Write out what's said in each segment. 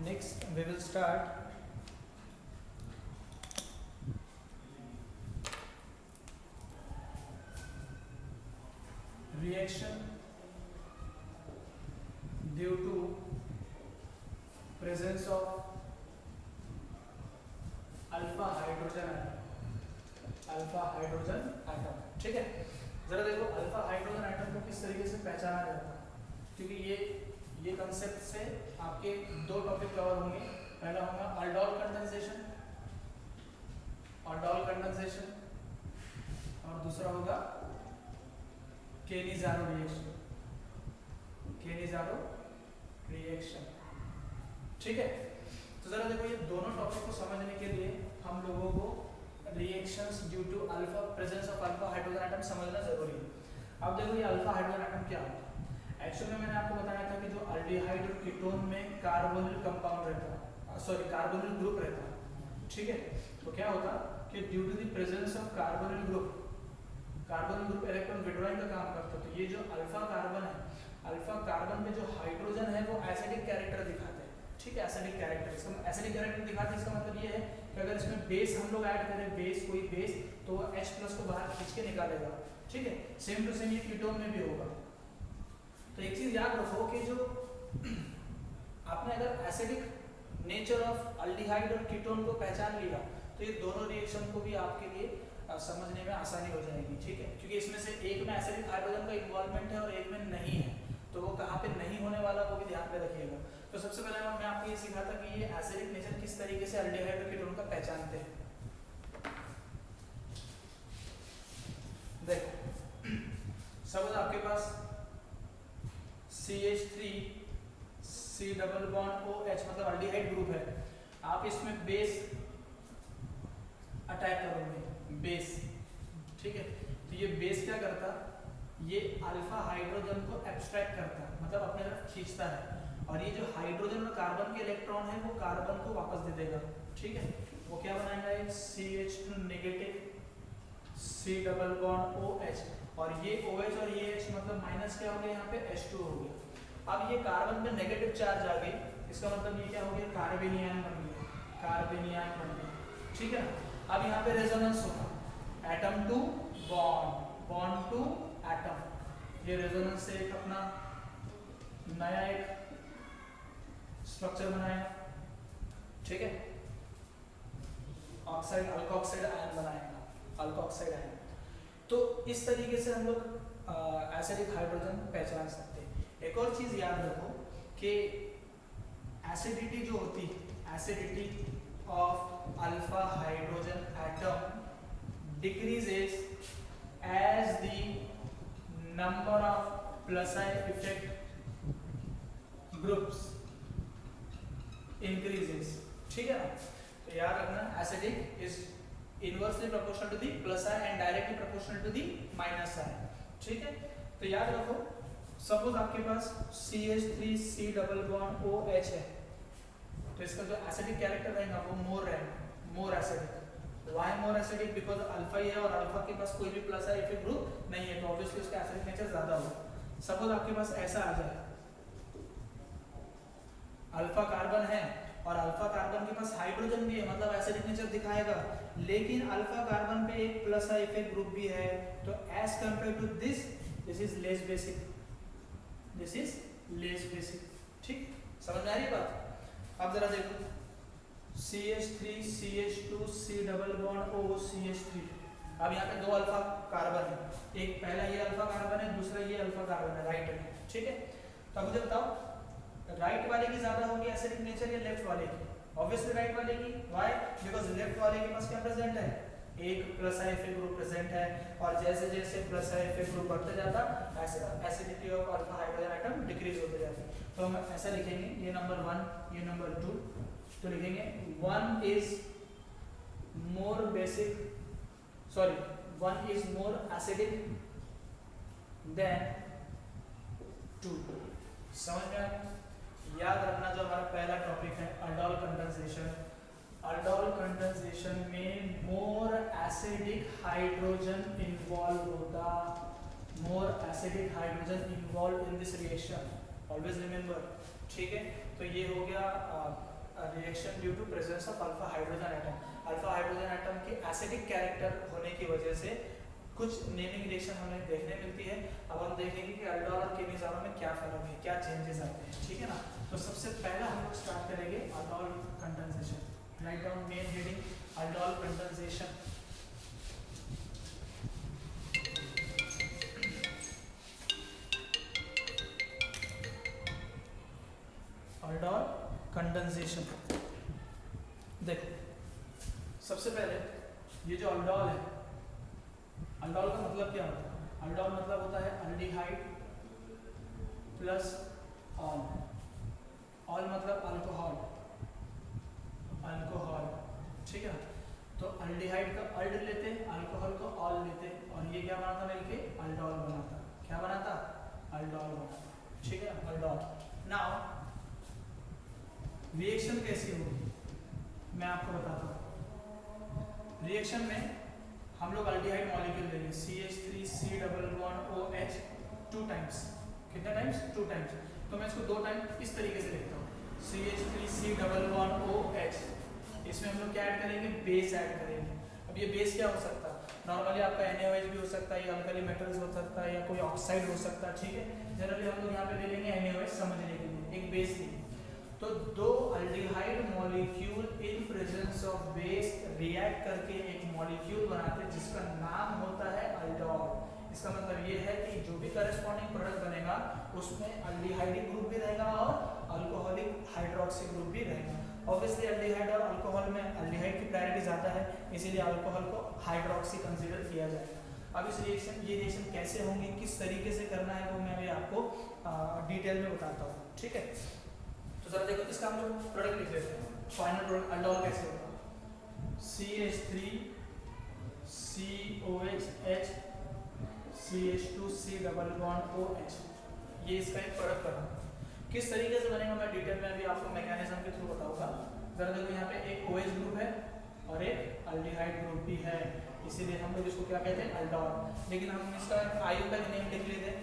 Next we will start reaction due to presence of alpha hydrogen atom. ठीक है, जरा देखो अल्फा हाइड्रोजन एटम को किस तरीके से पहचाना जाता है, क्योंकि ये कंसेप्ट से आपके दो टॉपिक कवर होंगे। पहला होगा aldol कंडेंसेशन और दूसरा होगा केनिज़ारो रिएक्शन। ठीक है, तो जरा देखो ये दोनों टॉपिक को समझने के लिए हम लोगों को reactions due to alpha presence of alpha hydrogen atom समझना जरूरी है। अब देखो ये अल्फा हाइड्रोजन एटम क्या होता है। एक्चुअली में मैंने आपको बताया था कि जो अल्डिहाइड और कीटोन में कार्बोनिल कंपाउंड रहता है, कार्बोनिल ग्रुप रहता है। ठीक है, तो क्या होता कि due to the presence of carbonyl group electron withdrawing का काम करता है। तो ये जो अल्फा कार्बन है, अल्फा कार्बन में जो हाइड्रोजन है वो एसिडिक कैरेक्टर दिखाते हैं। ठीक है, एसिडिक कैरेक्टर दिखाते हैं। इसका मतलब ये है कि अगर इसमें बेस हम लोग ऐड करें, कोई बेस, तो वो H+ को बाहर खींच के निकालेगा। ठीक है, सेम टू सेम ये कीटोन में भी होगा। तो एक चीज याद रखो कि जो आपने अगर एसिडिक नेचर ऑफ अल्डिहाइड और कीटोन को पहचान लिया तो ये दोनों रिएक्शन को भी आपके लिए समझने में आसानी हो जाएगी। ठीक है, क्योंकि इसमें से एक में एसिडिक हाइड्रोजन का इन्वॉल्वमेंट है और एक में नहीं है, तो वो कहाँ पे नहीं होने वाला वो भी ध्यान में रखिएगा। तो सबसे पहले मैं आपको ये सिखाता कि ये एसिडिक नेचर किस तरीके से अल्डिहाइड और कीटोन का पहचानते हैं। देखो सपोज आपके पास CH3 C double bond OH मतलब अल्डिहाइड ग्रुप है। आप इसमें बेस अटैक करोगे, बेस। ठीक है, तो ये बेस क्या करता, ये अल्फा हाइड्रोजन को एब्स्ट्रैक्ट करता है, मतलब अपने तरफ खींचता है, और ये जो हाइड्रोजन और कार्बन के इलेक्ट्रॉन है वो कार्बन को वापस दे देगा। ठीक है, वो क्या बनाएगा, एक CH2 negative C double bond OH, और ये OH और ये H मतलब माइनस क्या हो गया, यहाँ पे H2 हो गया। अब ये कार्बन पे नेगेटिव चार्ज आ गई, इसका मतलब ये क्या हो गया, कार्बेनियन बन गया। ठीक है ना, अब यहाँ पे रेजोनेंस होगा, atom to bond, bond to atom. ये रेजोनेंस से एक अपना नया एक स्ट्रक्चर बनाएगा। ठीक है, ऑक्साइड अल्कोक्साइड आयन बनाएगा, अल्कोक्साइड आयन। तो इस तरीके से हम लोग एसिडिक हाइड्रोजन पहचान सकते हैं। एक और चीज याद रखो कि एसिडिटी जो होती है, acidity of alpha hydrogen atom decreases as the number of plus effect groups increases. ठीक है ना, तो याद रखना acidic is inversely proportional to the plus I and directly proportional to the minus I. ठीक है, तो याद रखो सपोज आपके पास CH3 C double bond OH है, तो इसका जो एसिडिक कैरेक्टर रहेगा वो more acidic. Why more acidic, because alpha ही है और अल्फा के पास कोई भी प्लस आई इफेक्ट ग्रुप नहीं है, तो ऑब्वियसली उसका एसिडिक नेचर ज्यादा होगा। सपोज आपके पास ऐसा आ जाए, अल्फा कार्बन है और अल्फा कार्बन के पास हाइड्रोजन भी है, मतलब एसिडिक नेचर दिखाएगा, लेकिन अल्फा कार्बन पे एक प्लस आई इफेक्ट ग्रुप भी है, तो as compare to this is less basic, ठीक, समझ में आ रही है बात। अब जरा देखो CH3 CH2 C double bond OCH3। अब यहाँ पे दो अल्फा कार्बन है, एक पहला ये अल्फा कार्बन है, दूसरा ये अल्फा कार्बन है, राइट में। ठीक है, तो अब मुझे बताओ राइट वाले की ज्यादा होगी एसिडिक नेचर या लेफ्ट वाले की? ऑब्वियसली राइट वाले की। व्हाई, बिकॉज लेफ्ट वाले के पास क्या प्रेजेंट है, एक plus I effect group present है, और जैसे जैसे प्लस आई इफेक्ट ग्रुप बढ़ते जाता ऐसे acidity of alpha hydrogen atom decrease होते जाती। तो हम ऐसा लिखेंगे, ये नंबर 1, ये नंबर 2, तो लिखेंगे 1 is more basic, sorry 1 is more acidic then 2। समझ में आया? याद रखना जो हमारा पहला टॉपिक है aldol कंडेंसेशन में मोर एसिडिक हाइड्रोजन इन्वॉल्व होगा, more acidic hydrogen involve in this reaction, always remember. ठीक है, तो ये हो गया reaction due to presence of alpha hydrogen atom. Alpha hydrogen atom के एसिडिक कैरेक्टर होने की वजह से कुछ नेमिंग रिएक्शन हमें देखने मिलती है। अब हम देखेंगे कि अल्डोल और केमिज़ोल में क्या फर्क है, क्या चेंजेस आते हैं, ठीक है ना। तो सबसे पहला हम लोग स्टार्ट करेंगे aldol condensation. Write down main heading aldol condensation. Aldol condensation. देखो सबसे पहले ये जो अल्डोल है, अल्डोल का मतलब क्या होता है? अल्डोल मतलब होता है अल्डिहाइड प्लस ऑल। ऑल मतलब अल्कोहल, अल्कोहल, ठीक है ना। तो अल्डिहाइड का अल्ड लेते, अल्कोहल को ऑल लेते, और ये क्या बनाता मिलके? अल्डोल बनाता। क्या बनाता? अल्डोल बनाता, ठीक है ना, अल्डोल। नाउ रिएक्शन कैसी होगी मैं आपको बताता हूँ। रिएक्शन में हम लोग अल्डिहाइड मॉलिक्यूल लेंगे CH3C double bond OH 2 times. कितने टाइम्स? 2 टाइम्स। तो मैं इसको 2 टाइम इस तरीके से लिखता हूँ CH3C डबल बॉन्ड OH। इसमें हम लोग क्या ऐड करेंगे? बेस ऐड करेंगे। अब ये बेस क्या हो सकता है? नॉर्मली आपका NaOH भी हो सकता है, या अल्कली मेटल्स हो सकता है, या कोई ऑक्साइड हो सकता है, ठीक है। जनरली हम लोग यहाँ पे ले लेंगे NaOH समझने के लिए, एक बेस लेंगे। तो दो aldehyde molecule in presence of base react करके एक मॉलिक्यूल बनाते हैं जिसका नाम होता है अल्डोल। इसका मतलब ये है कि जो भी करस्पॉन्डिंग प्रोडक्ट बनेगा उसमें अल्डिहाइडिक ग्रुप भी रहेगा और अल्कोहलिक हाइड्रोक्सी ग्रुप भी रहेगा। ऑब्वियसली अल्डिहाइड और अल्कोहल में अल्डिहाइड की प्रायोरिटी ज़्यादा है, इसीलिए अल्कोहल को हाइड्रोक्सी कंसीडर किया जाएगा। अब इस रिएक्शन, ये रिएक्शन कैसे होंगी, किस तरीके से करना है, वो मैं अभी आपको डिटेल में बताता हूँ, ठीक है। तो जरा देखो इसका हम लोग प्रोडक्ट लिख लेते हैं। फाइनल प्रोडक्ट अल्डोल कैसे होगा? CH3COH CH2C double bond OH। ये इसका एक प्रोडक्ट बना। किस तरीके से बनेगा मैं डिटेल में अभी आपको मैकेनिज्म के थ्रू बताऊंगा। जरा देखो यहाँ पे एक OH ग्रुप है और एक अल्डिहाइड ग्रुप भी है, इसीलिए हम लोग इसको क्या कहते हैं? अल्डोल। लेकिन हम इसका आयु का नेम लिख लेते हैं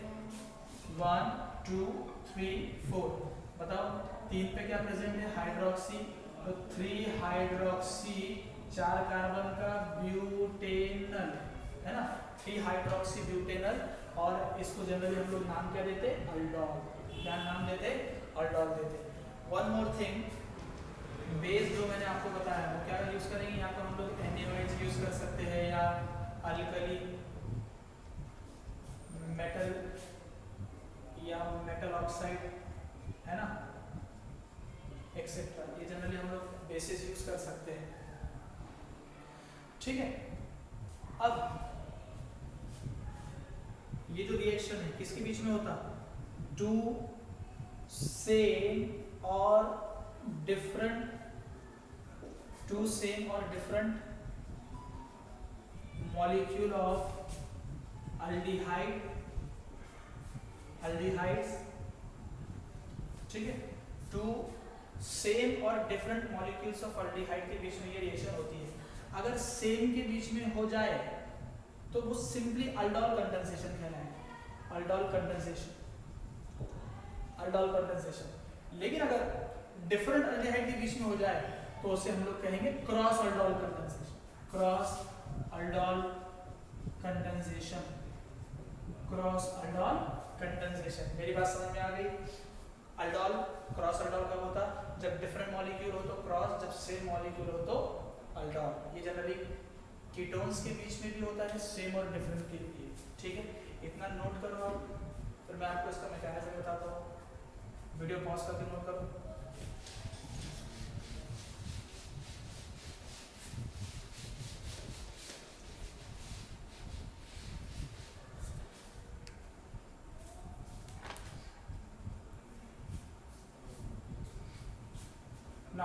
1 2 3 4। बताओ 3 पे क्या प्रेजेंट है? हाइड्रोक्सी। तो 3 हाइड्रोक्सी 4 कार्बन का ब्यूटेनल, है ना, 3 हाइड्रोक्सी ब्यूटेनल। और इसको जनरली हम लोग नाम क्या देते? अल्डोल। क्या नाम देते? अल्डोल देते। वन मोर थिंग, बेस जो मैंने आपको बताया वो क्या यूज करेंगे? यहाँ पर हम लोग NaOH यूज कर सकते हैं, या अल्कली मेटल, या मेटल ऑक्साइड, है ना, एक्सेट्रा। ये जनरली हम लोग बेसिस यूज कर सकते हैं, ठीक है। अब ये जो रिएक्शन है किसके बीच में होता? 2 सेम और डिफरेंट मॉलिक्यूल ऑफ अल्डिहाइड्स, ठीक है। 2 सेम और डिफरेंट मॉलिक्यूल्स ऑफ अल्डिहाइड के बीच में ये रिएक्शन होती है। अगर सेम के बीच में हो जाए तो वो सिंपली अल्डोल कंडेंसेशन कहलाएगा। Aldol condensation. लेकिन अगर डिफरेंट अल्डिहाइड के बीच में हो जाए तो उसे हम लोग कहेंगे cross aldol condensation. Cross aldol condensation. मेरी बात समझ में आ गई? अल्डोल, क्रॉस अल्डोल कब होता? जब डिफरेंट मॉलिक्यूल हो तो क्रॉस, जब सेम मॉलिक्यूल हो तो अल्डोल। ये जनरली कीटोन्स के बीच में भी होता है, सेम और डिफरेंट के लिए, ठीक है। इतना नोट करो आप, फिर मैं आपको इसका मैकेनिज्म बताता हूँ। वीडियो पॉज करके नोट करो। ना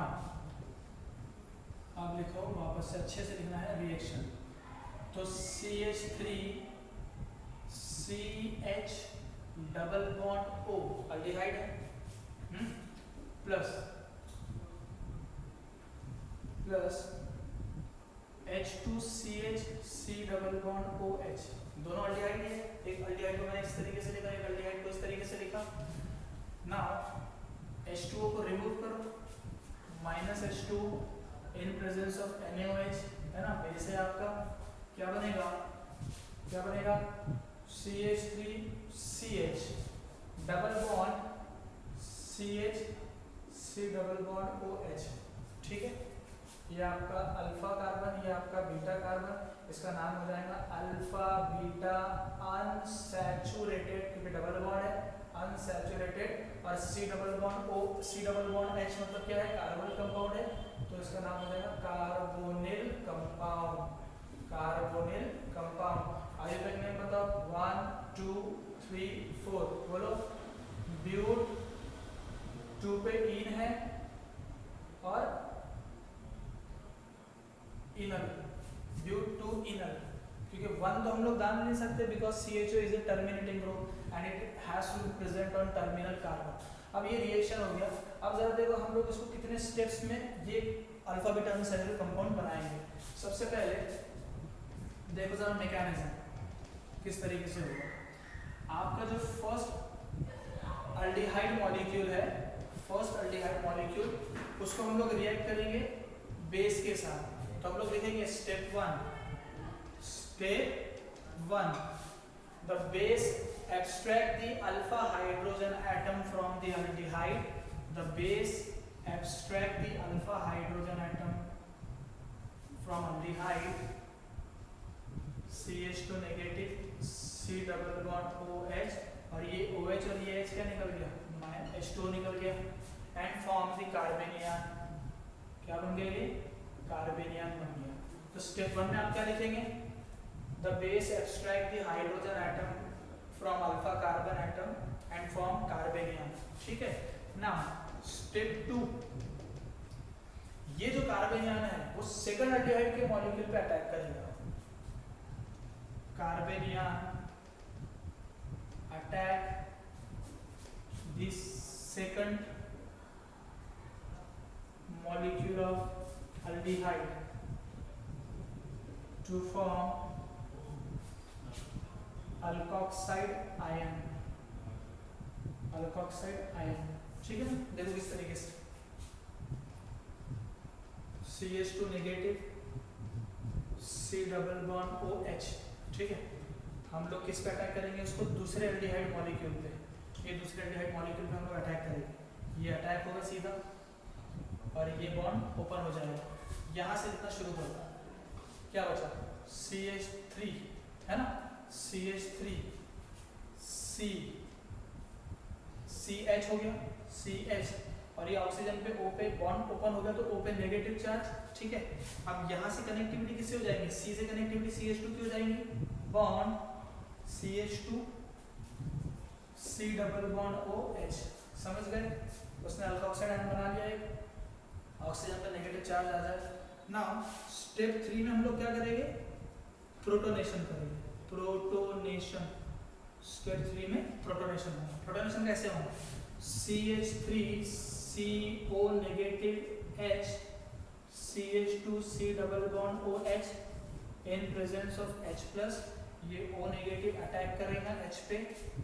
आप लिखो, वापस से अच्छे से लिखना है रिएक्शन। तो CH3CH double bond O aldehyde है, plus H2CH C double bond OH, दोनों अल्डिहाइड है। एक अल्डिहाइड को मैंने इस तरीके से लिखा, एक अल्डिहाइड को इस तरीके से लिखा। नाउ H2O को रिमूव करो, -H2 in presence of NaOH, है ना, बेस है आपका, क्या बनेगा CH3CH double bond CH C double bond OH, ठीक है। ये आपका अल्फा कार्बन, ये आपका बीटा कार्बन, इसका नाम हो जाएगा अल्फा बीटा अनसैचुरेटेड, क्योंकि डबल बॉन्ड है, अनसैचुरेटेड, और C डबल बॉन्ड H मतलब क्या है, कार्बन कंपाउंड है, तो इसका नाम हो जाएगा कार्बोनिल कंपाउंड, कार्बोनिल कंपाउंड। आइए देखने में बताओ 1 2 3 4, बोलो। ब्यूट 2 पे इन है और इनल, ब्यूट 2 इनल, क्योंकि 1 तो हम लोग डाल नहीं सकते because CHO is a terminating group and it has to be present on terminal carbon. अब ये रिएक्शन हो गया। अब जरा देखो हम लोग इसको कितने स्टेप्स में ये अल्फा बीटा अनसैचुरेटेड कंपाउंड बनाएंगे। सबसे पहले देखो जरा मैकेनिज्म किस तरीके से होगा। आपका जो फर्स्ट अल्डिहाइड मॉलिक्यूल है, उसको हम लोग रिएक्ट करेंगे बेस के साथ, तो हम लोग लिखेंगे step 1 the base abstract the alpha hydrogen atom from the aldehyde, the base abstract the alpha hydrogen atom from aldehyde, CH2 negative C double bond OH, और ये OH और ये H क्या निकल गया, H2 निकल गया, and form the carbanion, क्या बन गया ये, कार्बेनियन बन गया। तो स्टेप 1 में आप क्या लिखेंगे, the base abstract the hydrogen atom from alpha carbon atom and form carbanion, ठीक है। now step 2, ये जो कार्बेनियन है वो सेकंड अल्डिहाइड के मॉलिक्यूल पे अटैक करेगा, carbanion attack this second molecule of aldehyde to form alkoxide ion, ठीक है ना। देखो किस तरीके से CH2 negative C double bond OH, ठीक है। हम लोग किस पे अटैक करेंगे, उसको दूसरे एल्डिहाइड मॉलिक्यूल पे, ये दूसरे एल्डिहाइड मॉलिक्यूल पे हम लोग अटैक करेंगे, ये अटैक होगा सीधा और ये बॉन्ड ओपन हो जाएगा। यहाँ से जितना शुरू होगा क्या बचा, CH3 है ना, CH3 CH हो गया, CH, और ये ऑक्सीजन पे O पे बॉन्ड ओपन हो गया, तो O पे नेगेटिव चार्ज, ठीक है। अब यहाँ से कनेक्टिविटी किससे हो जाएगी, C से कनेक्टिविटी CH2 की हो जाएगी, bond CH2 C double bond OH, समझ गए। उसने अल्कोक्साइड आयन बना लिया एक, ऑक्सीजन पे नेगेटिव चार्ज आ जाए। नाउ स्टेप 3 में हम लोग क्या करेंगे, प्रोटोनेशन करेंगे, प्रोटोनेशन। स्टेप 3 में प्रोटोनेशन होगा। प्रोटोनेशन कैसे होगा, CH3CO negative H CH2 C double bond OH in presence of H plus, ये O नेगेटिव अटैक करेगा H पे,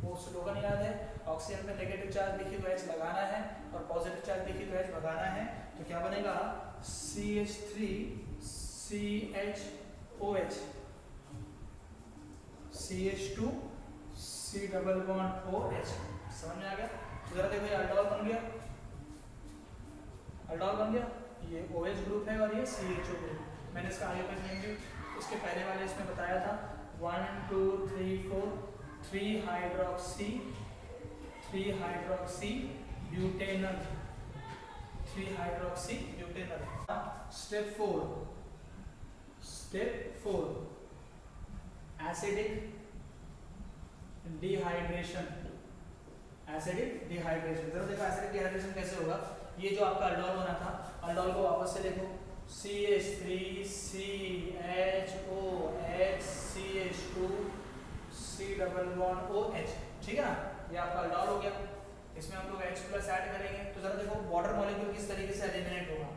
वो स्लोगन याद है, ऑक्सीजन पे नेगेटिव चार्ज दिखी तो H लगाना है और पॉजिटिव चार्ज दिखी तो H भगाना है, तो क्या बनेगा CH3CHOH CH2 C double bond OH, समझ में आ गया। तो जरा देखो ये अल्डोल बन गया, ये OH ग्रुप है और ये CHO ग्रुप। मैंने इसका आगे का नेम भी इसके पहले वाले इसमें बताया था, 1 2 3 4 3 hydroxy butanal, 3 hydroxy butanal. Step 4 acidic dehydration, जरा देखो एसिडिक डिहाइड्रेशन कैसे होगा। ये जो आपका अल्डोल बना था, अल्डोल को वापस से देखो, CH3CHOH CH2 C double bond OH, ठीक है ना, ये आपका अल्डोल हो गया। इसमें हम लोग H प्लस ऐड करेंगे, तो जरा देखो बॉर्डर मॉलिक्यूल किस तरीके से एलिमिनेट होगा।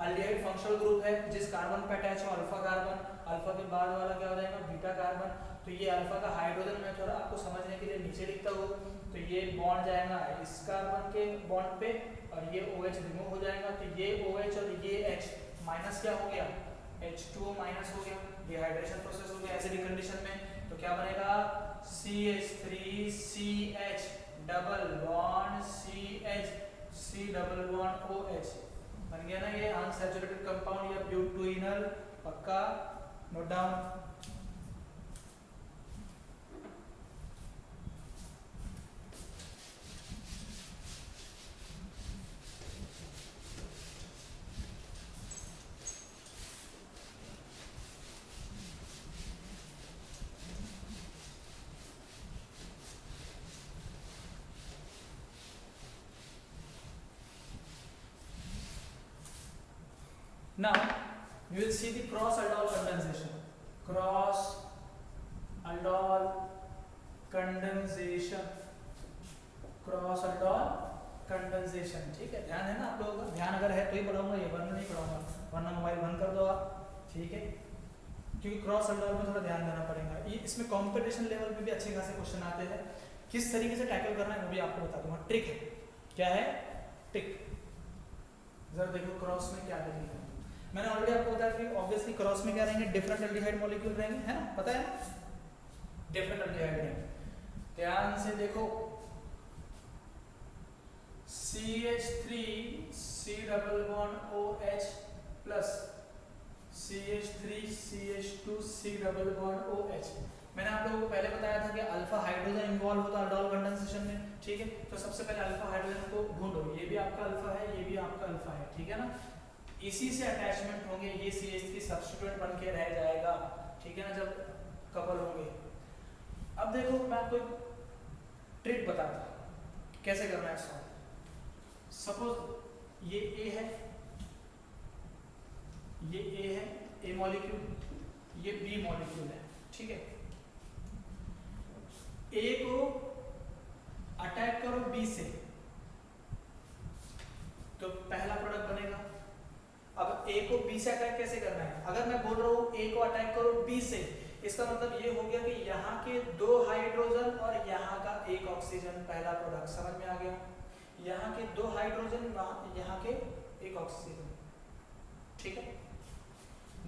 अल्डिहाइड फंक्शनल ग्रुप है, जिस कार्बन पे अटैच हो अल्फा कार्बन, अल्फा के बाद वाला क्या हो जाएगा बीटा कार्बन, तो ये अल्फा का हाइड्रोजन मैं थोड़ा आपको समझने के लिए नीचे लिखता हूँ। तो ये बॉन्ड जाएगा इस कार्बन के बॉन्ड पे और ये OH रिमूव हो जाएगा, तो ये OH और ये H माइनस क्या हो गया, H2O माइनस हो गया, डिहाइड्रेशन प्रोसेस हो गया एसिडिक कंडीशन में। तो क्या बनेगा CH3CH double bond CH C double bond OH बन गया ना ये अनसैचुरेटेड कंपाउंड या ब्यूटेनॉल। पक्का note down. Now we will see the cross aldol condensation. Cross aldol condensation. Cross aldol condensation. ठीक है, ध्यान है ना आप लोगों का? ध्यान अगर है तो ही पढ़ाऊंगा, ये वरना नहीं पढ़ाऊंगा, वरना मोबाइल बंद कर दो आप। ठीक है, क्योंकि क्रॉस aldol में थोड़ा ध्यान देना पड़ेगा। ये इसमें कंपटीशन लेवल पे भी अच्छे खासे क्वेश्चन आते हैं। किस तरीके से टैकल करना है वो भी आपको बता दूंगा। ट्रिक है, क्या है ट्रिक, जरा देखो क्रॉस में क्या लिखा है। मैंने ऑलरेडी आपको बताया कि ऑब्वियसली क्रॉस में क्या रहेंगे, डिफरेंट एल्डिहाइड मॉलिक्यूल रहेंगे, है ना, पता है ना, डिफरेंट एल्डिहाइड रहेंगे। ध्यान से देखो CH3 C double bond OH plus CH3 CH2 C double bond OH। मैंने आप लोगों को पहले बताया था कि अल्फा हाइड्रोजन इन्वॉल्व होता है aldol कंडेंसेशन में। ठीक है, तो सबसे पहले अल्फा हाइड्रोजन को ढूंढो, ये भी आपका अल्फा है, ये भी आपका अल्फा है, ठीक है ना, इसी से अटैचमेंट होंगे, ये CH3 सब्स्टिट्यूएंट बन के रह जाएगा, ठीक है ना, जब कपल होंगे। अब देखो मैं आपको ट्रिक बताता हूं कैसे करना है इसको। सपोज ये A है, ये A है, A मॉलिक्यूल, ये B मॉलिक्यूल है, ठीक है। A को अटैक करो B से तो पहला प्रोडक्ट बनेगा। अब A को B से अटैक कैसे करना है, अगर मैं बोल रहा हूँ A को अटैक करो B से, इसका मतलब ये हो गया कि यहाँ के 2 हाइड्रोजन और यहाँ का 1 ऑक्सीजन, पहला प्रोडक्ट समझ में आ गया। यहाँ के 2 हाइड्रोजन, यहाँ के 1 ऑक्सीजन, ठीक है।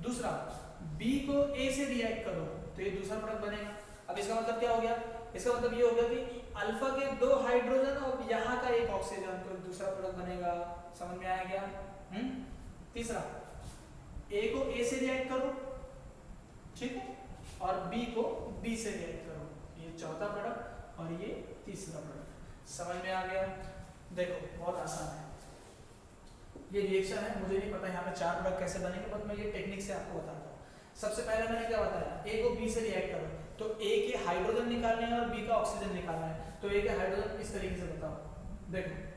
दूसरा B को A से रिएक्ट करो तो ये दूसरा प्रोडक्ट बनेगा। अब इसका मतलब क्या हो गया, इसका मतलब ये हो गया कि अल्फा के 2 हाइड्रोजन और यहाँ का 1 ऑक्सीजन, तो दूसरा प्रोडक्ट बनेगा, समझ में आया क्या। तीसरा A को A से रिएक्ट करो, ठीक है, और B को B से रिएक्ट करो, ये चौथा प्रोडक्ट और ये तीसरा प्रोडक्ट, समझ में आ गया। देखो बहुत आसान है ये रिएक्शन है, मुझे नहीं पता यहाँ पे 4 प्रोडक्ट कैसे बनेंगे, बट मैं ये टेक्निक से आपको बताता हूँ। सबसे पहले मैंने क्या बताया, A को B से रिएक्ट करो तो A के हाइड्रोजन निकालने हैं और B का ऑक्सीजन निकालना है। तो A के हाइड्रोजन इस तरीके से बताओ, देखो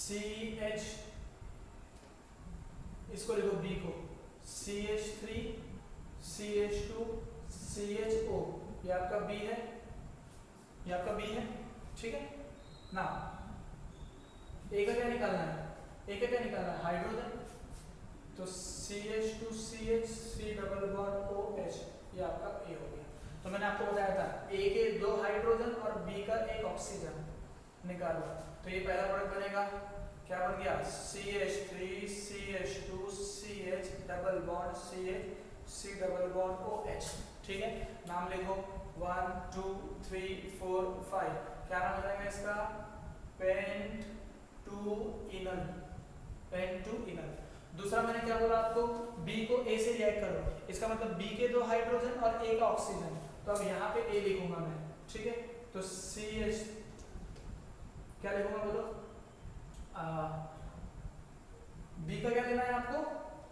CH, इसको लिखो B को CH3 CH2 CHO, ये आपका B है, ये आपका B है, ठीक है ना। A का क्या निकालना है, A का क्या निकालना है, हाइड्रोजन, तो CH2CH C double bond OH, ये आपका A हो गया। तो मैंने आपको बताया था A के 2 हाइड्रोजन और B का 1 ऑक्सीजन निकालो, तो ये पहला प्रोडक्ट बनेगा, क्या बन गया, CH3 CH2 CH double bond CH C double bond OH, ठीक है। नाम लिखो 1 2 3 4 5, क्या नाम हो जाएगा इसका, पेंटूइनल, पेंटूइनल। दूसरा मैंने क्या बोला आपको, B को A से रिएक्ट करो, इसका मतलब B के 2 हाइड्रोजन और 1 ऑक्सीजन, तो अब यहाँ पे A लिखूंगा मैं, ठीक है। तो CH क्या लिखूंगा बोलो, B का क्या लेना है आपको,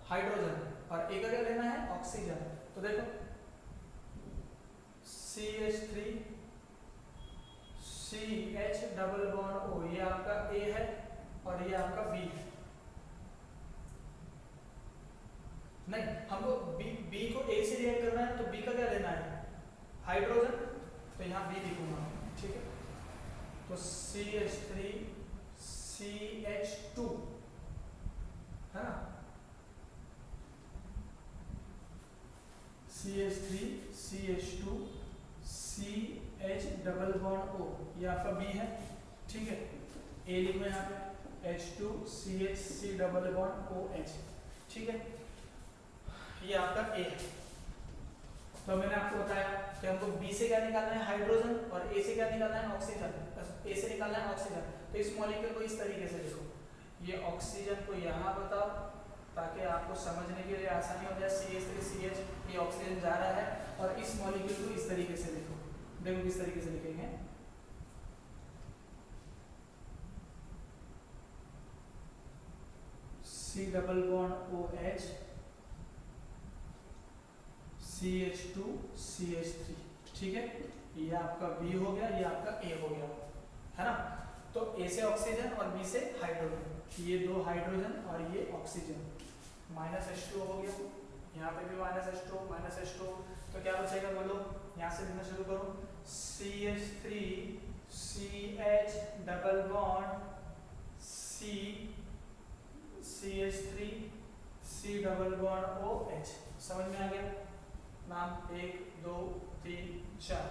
हाइड्रोजन, और A का क्या लेना है, ऑक्सीजन। तो देखो CH3 CH double bond O, ये आपका A है और ये आपका B है। नहीं, हमको B को A से रिएक्ट करना है तो B का क्या लेना है, हाइड्रोजन, तो यहाँ B लिखूंगा, ठीक है। तो CH3 CH2 है ना, CH3 CH2 CH double bond O, ये आपका B है, ठीक है। A लिखो यहाँ पे H2 CH C double bond OH, ठीक है, ये आपका A है। तो मैंने आपको बताया कि हमको B से क्या निकालना है, हाइड्रोजन, और A से क्या निकालना है, ऑक्सीजन। A से निकालना है ऑक्सीजन, तो इस मॉलिक्यूल को इस तरीके से लिखो, ये ऑक्सीजन को यहाँ बताओ ताकि आपको समझने के लिए आसानी हो जाए। CH3CH, ये ऑक्सीजन जा रहा है, और इस मॉलिक्यूल को इस तरीके से लिखो। देखो किस तरीके से लिखेंगे, C double bond OH CH2 CH3, ठीक है, ये आपका B हो गया, ये आपका A हो गया, है ना। तो A से ऑक्सीजन और B से हाइड्रोजन, ये दो हाइड्रोजन और ये ऑक्सीजन, -H2 हो गया, यहाँ पे भी -H2, तो क्या बचेगा बोलो, यहाँ से लिखना शुरू करो, CH3 CH double bond C CH3 C double bond OH, समझ में आ गया। नाम 1 2 3 4,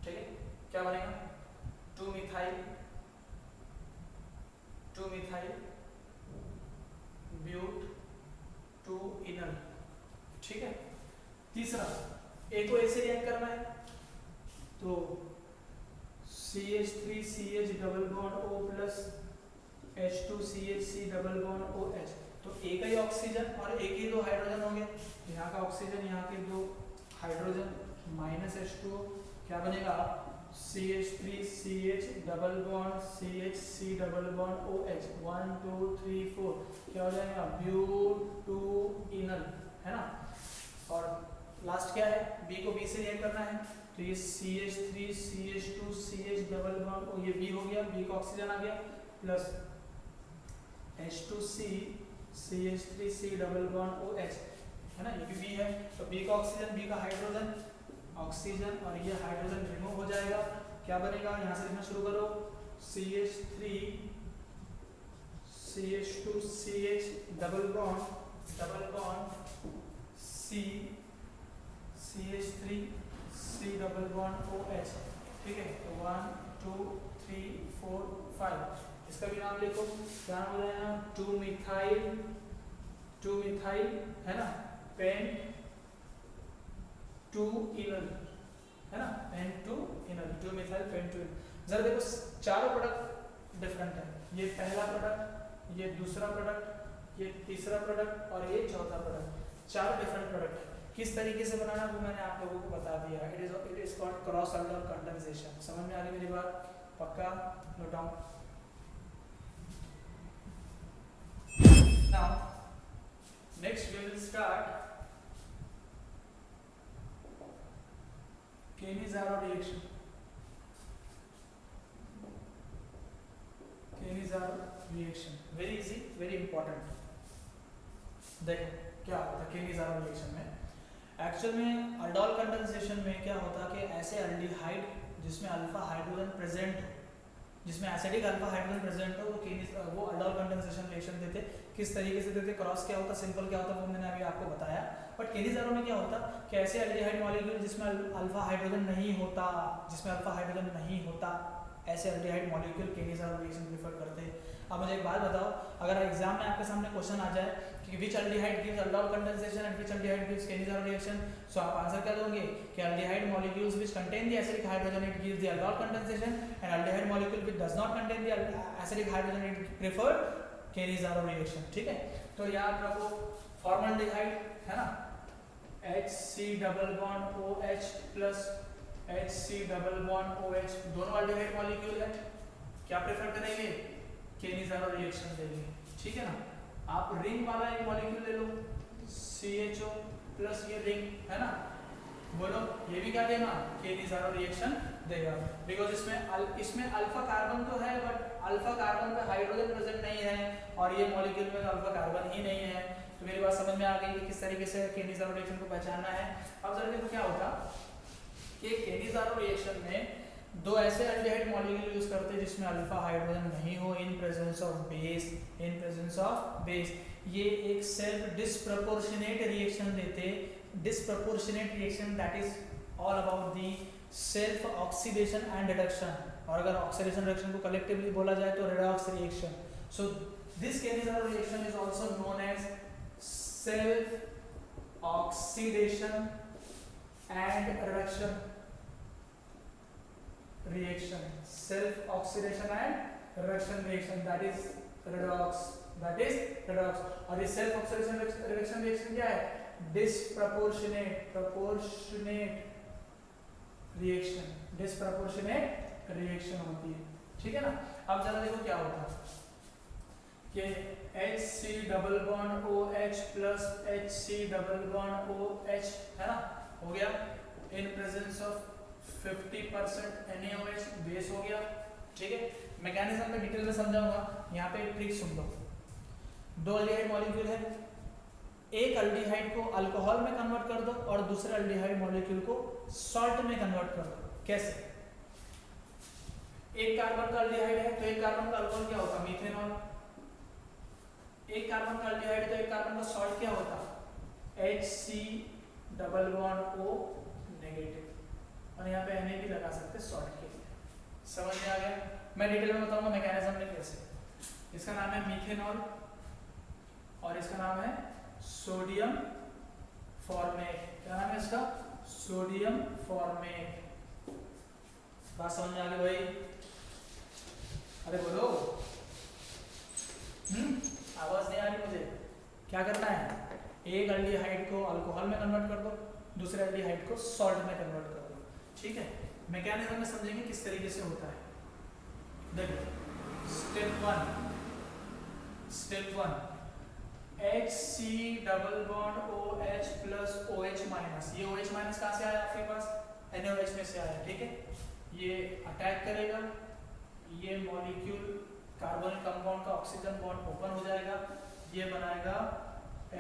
ठीक है। क्या बनेगा, 2 मिथाइल ब्यूट 2 इनल, ठीक है। तीसरा, A को A से रिएक्ट करना है, तो CH3 CH double bond O plus H2 CH C double bond OH, तो A का ही ऑक्सीजन और A के दो हाइड्रोजन हो गए, यहाँ का ऑक्सीजन, यहाँ के दो हाइड्रोजन, -H2, क्या बनेगा, CH3 CH double bond CH C double bond OH, 1 2 3 4, क्या हो जाएगा, ब्यूट 2 इनल, है ना। और लास्ट क्या है, B को B से रिएक्ट करना है, तो ये CH3 CH2 CH double bond O, ये B हो गया, B का ऑक्सीजन आ गया, plus H2C CH3 C double bond OH, है ना, ये भी B है, तो B का ऑक्सीजन, B का हाइड्रोजन, ऑक्सीजन और ये हाइड्रोजन रिमूव हो जाएगा, क्या बनेगा, यहाँ से लिखना शुरू करो, CH3 CH2 CH double bond C CH3 C double bond OH, ठीक है। तो 1 2 3 4 5, इसका भी नाम लिखो, क्या नाम हो जाएगा, 2 मिथाइल, है ना, पेंट 2 इनल, है ना, पेंट 2 इनल, 2 मिथाइल पेंट 2 इनल। जरा देखो, चारों प्रोडक्ट डिफरेंट है, ये पहला प्रोडक्ट, ये दूसरा प्रोडक्ट, ये तीसरा प्रोडक्ट और ये चौथा प्रोडक्ट, चार डिफरेंट प्रोडक्ट है। किस तरीके से बनाना वो मैंने आप लोगों को बता दिया, it is called cross aldol condensation. समझ में आ गई मेरी बात, पक्का, note down. Now next we will start Kenize-Arrow reaction. Kenize-Arrow reaction, very easy, very important. देखो क्या होता है Kenize-Arrow reaction में, एक्चुअल में अल्डोल कंडेंसेशन में क्या होता है कि ऐसे एल्डिहाइड जिसमें अल्फा हाइड्रोजन प्रेजेंट हो, जिसमें एसिडिक अल्फा हाइड्रोजन प्रेजेंट हो, वो अल्डोल कंडेंसेशन रिएक्शन देते। किस तरीके से देते, क्रॉस क्या होता, सिंपल क्या होता, वो मैंने अभी आपको बताया। बट Kenize-Arrow में क्या होता कि ऐसे एल्डिहाइड मॉलिक्यूल जिसमें अल्फा हाइड्रोजन नहीं होता, ऐसे aldehyde molecule Kenize-Arrow reaction prefer करते हैं। अब मुझे एक बात बताओ, अगर एग्जाम में आपके सामने क्वेश्चन आ जाए कि which aldehyde gives aldol condensation and which aldehyde gives Kenize-Arrow reaction, so आप आंसर क्या दोगे कि aldehyde molecules which contain the acidic hydrogen it gives the aldol condensation, and aldehyde molecule which does not contain the acidic hydrogen it prefer Kenize-Arrow reaction, ठीक है। तो याद रखो, formaldehyde है ना, HC double bond OH plus HC double bond OH, दोनों aldehyde molecule है, क्या प्रेफर करेंगे, Kenize-Arrow रिएक्शन देंगे, ठीक है ना। आप रिंग वाला एक मॉलिक्यूल ले लो, CHO प्लस ये रिंग, है ना, बोलो ये भी क्या देगा, Kenize-Arrow रिएक्शन देगा, बिकॉज इसमें अल्फा कार्बन तो है, बट अल्फा कार्बन पे हाइड्रोजन प्रेजेंट नहीं है, और ये मॉलिक्यूल में अल्फा कार्बन ही नहीं है। तो मेरी बात समझ में आ गई कि किस तरीके से Kenize-Arrow रिएक्शन को पहचानना है। अब जरा देखो क्या होता कि Kenize-Arrow रिएक्शन में दो ऐसे एल्डिहाइड मॉलिक्यूल यूज करते हैं जिसमें अल्फा हाइड्रोजन नहीं हो, इन प्रेजेंस ऑफ बेस, ये एक सेल्फ डिस्प्रपोर्शनेट रिएक्शन देते, disproportionate reaction that is all about the self oxidation and reduction, और अगर ऑक्सीडेशन रिडक्शन को कलेक्टिवली बोला जाए तो redox reaction. So this Cannizzaro reaction is also known as self oxidation and reduction reaction, self oxidation and reduction reaction, that is redox, that is redox. और ये self oxidation reduction reaction क्या है? disproportionate proportionate reaction, disproportionate reaction होती है, ठीक है ना. अब जरा देखो क्या होता है कि HC double bond OH plus HC double bond OH है ना, हो गया in presence of 50% NaOH base हो गया, ठीक है. मैकेनिज्म में डिटेल में समझाऊंगा, यहाँ पे ट्रिक सुन लो. दो अल्डिहाइड मॉलिक्यूल है, एक अल्डिहाइड को अल्कोहल में कन्वर्ट कर दो और दूसरे अल्डिहाइड मॉलिक्यूल को सॉल्ट में कन्वर्ट कर दो. कैसे? एक कार्बन का अल्डिहाइड है तो एक कार्बन का अल्कोहल क्या होता? मीथेनॉल. एक कार्बन का अल्डिहाइड है तो एक कार्बन का सॉल्ट क्या होता? HC double bond O negative, और यहाँ पे Na भी लगा सकते सॉल्ट के लिए. समझ में आ गया? मैं डिटेल में बताऊंगा मैकेनिज्म में कैसे. इसका नाम है मीथेनॉल और इसका नाम है सोडियम फॉर्मेट. क्या नाम है इसका? Sodium format. बात समझ में आ गई भाई? अरे बोलो. आवाज नहीं आ रही मुझे. क्या करना है? एक अल्डिहाइड को अल्कोहल में कन्वर्ट कर दो, दूसरे अल्डिहाइड को सॉल्ट में कन्वर्ट कर दो, ठीक है. मैकेनिज्म में समझेंगे किस तरीके से होता है. देखो step one HC double bond OH plus OH minus. ये OH माइनस कहाँ से आया आपके पास? NaOH में से आया, ठीक है. ये अटैक करेगा, ये मॉलिक्यूल कार्बोनिक कंपाउंड का ऑक्सीजन बॉन्ड ओपन हो जाएगा, ये बनाएगा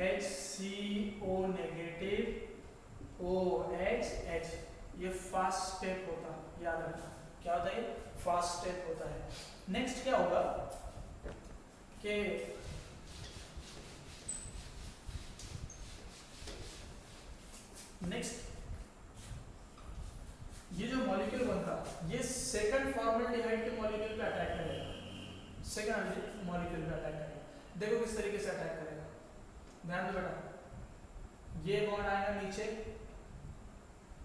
HCO नेगेटिव OH. ये फास्ट स्टेप होता है, याद रखना. क्या होता है? ये फास्ट स्टेप होता है. नेक्स्ट क्या होगा कि नेक्स्ट ये जो मॉलिक्यूल बनता ये सेकंड फॉर्मल्डिहाइड के मॉलिक्यूल पे अटैक करेगा. सेकंड मॉलिक्यूल पे अटैक करेगा. देखो किस तरीके से अटैक करेगा, ध्यान दो बेटा. ये बॉन्ड आएगा नीचे,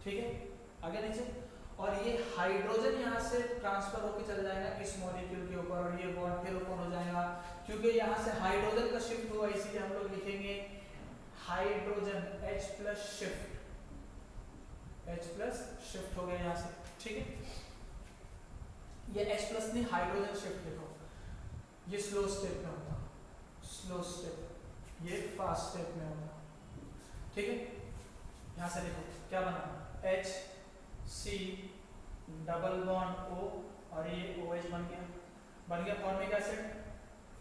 ठीक है, आगे नीचे, और ये हाइड्रोजन यहाँ से ट्रांसफर होकर चल जाएगा इस मॉलिक्यूल के ऊपर, और ये बॉन्ड फिर ओपन हो जाएगा. क्योंकि यहाँ से हाइड्रोजन का शिफ्ट हुआ, इसीलिए हम लोग लिखेंगे hydrogen H plus shift. H plus shift हो गया यहाँ से, ठीक है. ये H प्लस नहीं, हाइड्रोजन शिफ्ट लिखो. ये स्लो स्टेप में होता, स्लो स्टेप. ये फास्ट स्टेप में होता, ठीक है. यहाँ से देखो क्या बना, HC डबल बॉन्ड O और ये OH बन गया. फॉर्मिक एसिड,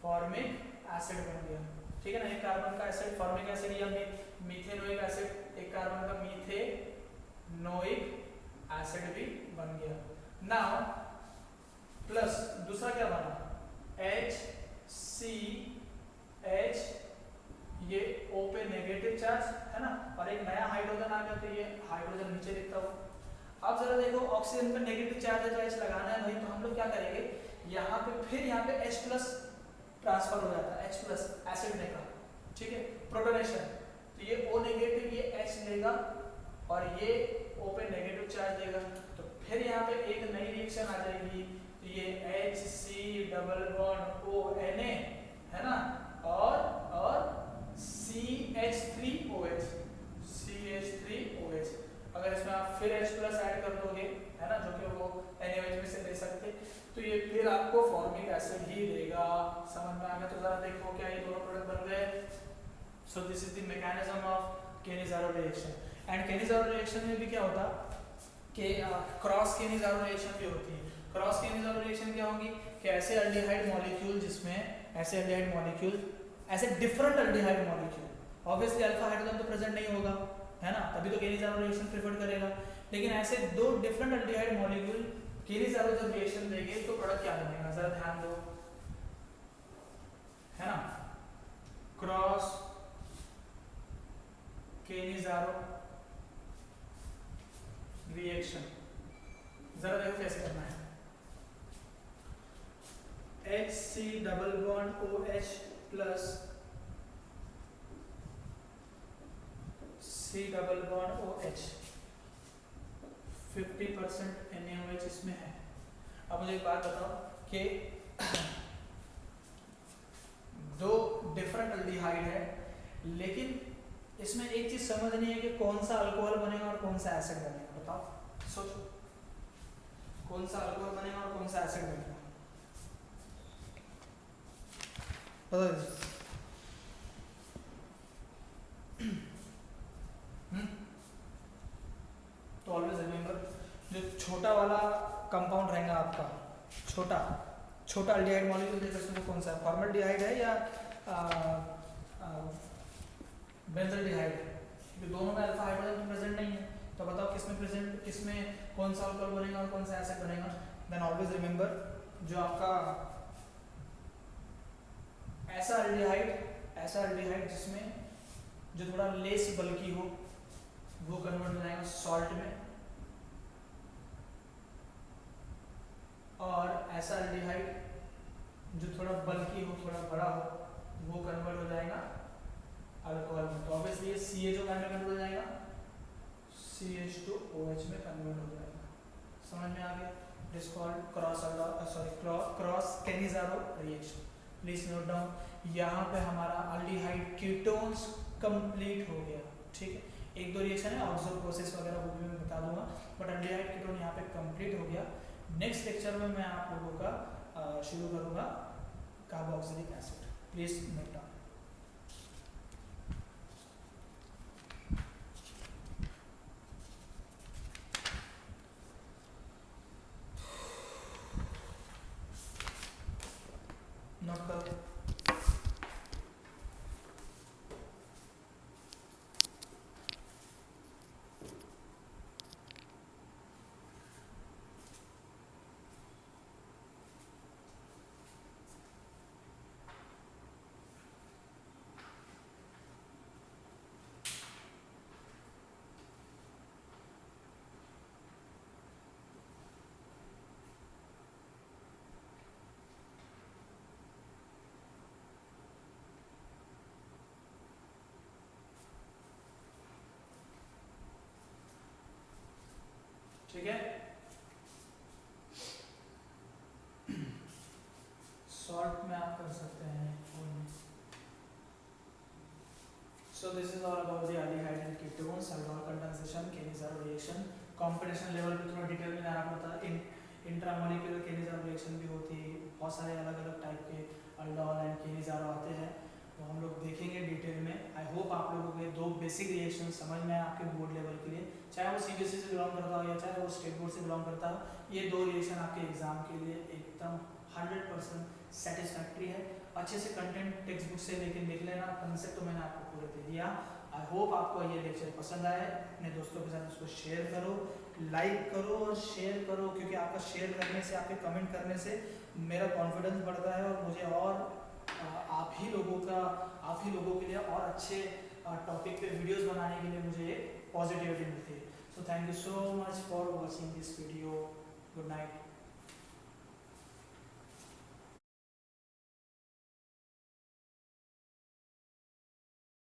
फॉर्मिक एसिड बन गया, ठीक है ना. एक कार्बन का एसिड फॉर्मिक एसिड या मीथेनोइक एसिड, एक कार्बन का मीथेनोइक एसिड भी बन गया. नाउ प्लस दूसरा क्या बना, HCH, ये O पे नेगेटिव चार्ज है ना, और एक नया हाइड्रोजन आ गया तो ये हाइड्रोजन नीचे दिखता हुआ. अब जरा देखो ऑक्सीजन पे नेगेटिव चार्ज है तो H लगाना है भाई, तो हम लोग क्या करेंगे, यहाँ पे फिर यहाँ पे H प्लस ट्रांसफर हो जाता है, H प्लस एसिड लेगा, ठीक है, प्रोटोनेशन. तो ये O नेगेटिव ये H लेगा और ये O पे नेगेटिव चार्ज देगा, तो फिर यहाँ पे एक नई रिएक्शन आ जाएगी. तो ये HC double bond O Na है ना, और CH3OH, CH3OH. अगर इसमें आप फिर H प्लस ऐड कर दोगे है ना, जो कि वो NaOH में से दे सकते, तो ये फिर आपको फॉर्मिक एसिड ही देगा. समझ में आ गया? तो जरा देखो क्या ये दोनों प्रोडक्ट बन गए. So this is the mechanism of Cannizzaro reaction. And Cannizzaro reaction में भी क्या होता कि क्रॉस Cannizzaro रिएक्शन भी होती है. क्रॉस Cannizzaro रिएक्शन क्या होगी कि ऐसे अल्डिहाइड मॉलिक्यूल जिसमें ऐसे अल्डिहाइड मॉलिक्यूल ऐसे different aldehyde molecule, obviously alpha hydrogen तो प्रेजेंट नहीं होगा है ना, तभी तो Cannizzaro रिएक्शन प्रेफर करेगा. लेकिन ऐसे दो डिफरेंट अल्डिहाइड मॉलिक्यूल Cannizzaro जब रिएक्शन देंगे तो प्रोडक्ट क्या बनेगा, जरा ध्यान दो, है ना. Cross Cannizzaro reaction. जरा देखो कैसे करना है। HC double bond OH plus C double bond OH 50% NaOH इसमें है। अब मुझे एक बात बताओ कि दो डिफरेंट अल्डिहाइड है, लेकिन इसमें एक चीज समझनी है कि कौन सा अल्कोहल बनेगा और कौन सा एसिड बनेगा। बताओ, सोचो, कौन सा अल्कोहल बनेगा और कौन सा एसिड बनेगा। तो ऑलवेज रिमेंबर, जो छोटा वाला कंपाउंड रहेगा आपका, छोटा अल्डिहाइड मॉलिक्यूल देखो इसमें कौन सा है, फॉर्मल्डिहाइड है या बेंजल्डिहाइड है, क्योंकि दोनों में अल्फा हाइड्रोजन प्रेजेंट नहीं है। तो बताओ किसमें प्रेजेंट, किसमें कौन सा अल्कोहल बनेगा और कौन सा एसिड बनेगा। देन ऑलवेज रिमेंबर, जो आपका ऐसा अल्डिहाइड जिसमें जो थोड़ा लेस बल्की हो वो कन्वर्ट हो जाएगा सॉल्ट में, और ऐसा अल्डिहाइड जो थोड़ा बल्की हो, थोड़ा बड़ा हो, वो कन्वर्ट हो जाएगा अल्कोहल में। तो ऑब्वियसली ये CH में कन्वर्ट हो जाएगा, CH2OH में कन्वर्ट हो जाएगा। समझ में आ गया? It is called cross Cannizzaro reaction. Please note down, यहाँ पे हमारा अल्डिहाइड कीटोन्स कंप्लीट हो गया। ठीक है, एक दो रिएक्शन है, ऑक्सो प्रोसेस वगैरह वो भी मैं बता दूंगा, बट अल्डिहाइड कीटोन यहाँ पे कंप्लीट हो गया। नेक्स्ट लेक्चर में मैं आप लोगों का शुरू करूंगा carboxylic acid. Please note down. Note करो। ठीक है, सॉल्ट में आप कर सकते हैं। So this is all about the aldehyde and ketones, aldol condensation, Kenesaru reaction. Combination level पे थोड़ा डिटेल में जाना पड़ता है। इंट्रामोलिकुलर केनिज़ारो रिएक्शन भी होती है, बहुत सारे अलग अलग टाइप के अल्डोल एंड केनिज़ारो आते हैं, तो हम लोग देखेंगे डिटेल में। आई होप आप लोगों को ये दो बेसिक रिएक्शन समझ में आए आपके बोर्ड लेवल के लिए, चाहे वो CBSE से बिलोंग करता हो या चाहे वो स्टेट बोर्ड से बिलोंग करता हो। ये दो रिएक्शन आपके एग्जाम के लिए एकदम 100% सेटिस्फैक्ट्री है। अच्छे से कंटेंट टेक्स्ट बुक से लेके लिख लेना, कंसेप्ट तो मैंने आपको पूरे दे दिया। आई होप आपको ये लेक्चर पसंद आए, अपने दोस्तों के साथ उसको शेयर करो, लाइक करो और शेयर करो, क्योंकि आपका शेयर करने से, आपके कमेंट करने से मेरा कॉन्फिडेंस बढ़ता है और मुझे और आप ही लोगों के लिए और अच्छे टॉपिक पे वीडियोस बनाने के लिए मुझे पॉजिटिविटी मिलती है। So thank you so much for watching this video. Good night.